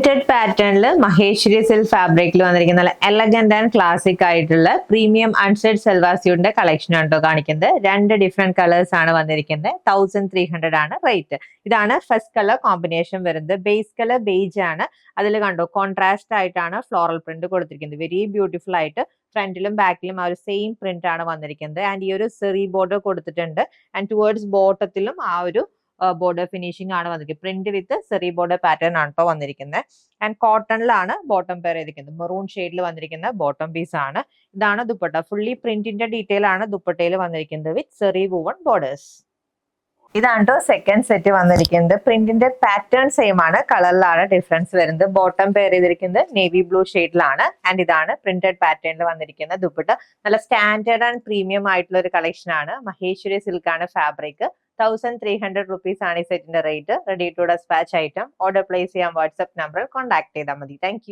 Printed പാറ്റേണിൽ Maheshwari silk ഫാബ്രിക്കിൽ വന്നിരിക്കുന്ന നല്ല എലഗന്റ് ആൻഡ് ക്ലാസിക് ആയിട്ടുള്ള പ്രീമിയം അൺസെഡ് സൽവാർ സ്യൂട്ടിന്റെ കളക്ഷൻ ആണ് കാണിക്കുന്നത്. രണ്ട് ഡിഫറെന്റ് കളേഴ്സ് ആണ് വന്നിരിക്കുന്നത്. 1300 ആണ് റേറ്റ്. ഇതാണ് ഫസ്റ്റ് കളർ കോമ്പിനേഷൻ വരുന്നത്. ബേസ് കളർ ബേജ് ആണ്. അതിൽ കണ്ടോ കോൺട്രാസ്റ്റ് ആയിട്ടാണ് ഫ്ലോറൽ പ്രിന്റ് കൊടുത്തിരിക്കുന്നത്. വെരി ബ്യൂട്ടിഫുൾ ആയിട്ട് ഫ്രണ്ടിലും ബാക്കിലും ആ ഒരു സെയിം പ്രിന്റ് ആണ് വന്നിരിക്കുന്നത്. ആൻഡ് ഈ ഒരു സെറി ബോർഡർ കൊടുത്തിട്ടുണ്ട്. ആൻഡ് ടുവേർഡ്സ് ബോട്ടത്തിലും ആ ഒരു ബോർഡർ ഫിനിഷിംഗ് ആണ് വന്നിരിക്കുന്നത്. പ്രിന്റ് വിത്ത് സെറി ബോർഡർ പാറ്റേൺ ആണ് കേട്ടോ വന്നിരിക്കുന്നത്. ആൻഡ് കോട്ടണിലാണ് ബോട്ടം പെയർ ചെയ്തിരിക്കുന്നത്. മെറൂൺ ഷെയ്ഡിൽ വന്നിരിക്കുന്ന ബോട്ടം പീസ് ആണ്. ഇതാണ് ദുപ്പട്ട. ഫുള്ളി പ്രിന്റിന്റെ ഡീറ്റെയിൽ ആണ് ദുപ്പട്ടയിൽ വന്നിരിക്കുന്നത് വിത്ത് സെറി വൂവൺ ബോർഡേഴ്സ്. ഇതാണ് കേട്ടോ സെക്കൻഡ് സെറ്റ് വന്നിരിക്കുന്നത്. പ്രിന്റിന്റെ പാറ്റേൺ സെയിം ആണ്, കളറിലാണ് ഡിഫറൻസ് വരുന്നത്. ബോട്ടം പെയർ ചെയ്തിരിക്കുന്നത് നേവി ബ്ലൂ ഷെയ്ഡിലാണ്. ആൻഡ് ഇതാണ് പ്രിന്റഡ് പാറ്റേണിൽ വന്നിരിക്കുന്ന ദുപ്പട്ട. നല്ല സ്റ്റാൻഡേർഡ് ആൻഡ് പ്രീമിയം ആയിട്ടുള്ള ഒരു കളക്ഷൻ ആണ്. മഹേശ്വരി സിൽക്ക് ആണ് ഫാബ്രിക്. 1300 റുപ്പീസ് ആണ് ഈ സെറ്റിന്റെ rate. Ready to dispatch item. Order place ചെയ്യാൻ വാട്സ്ആപ്പ് നമ്പറിൽ കോൺടാക്ട് ചെയ്താൽ മതി. താങ്ക്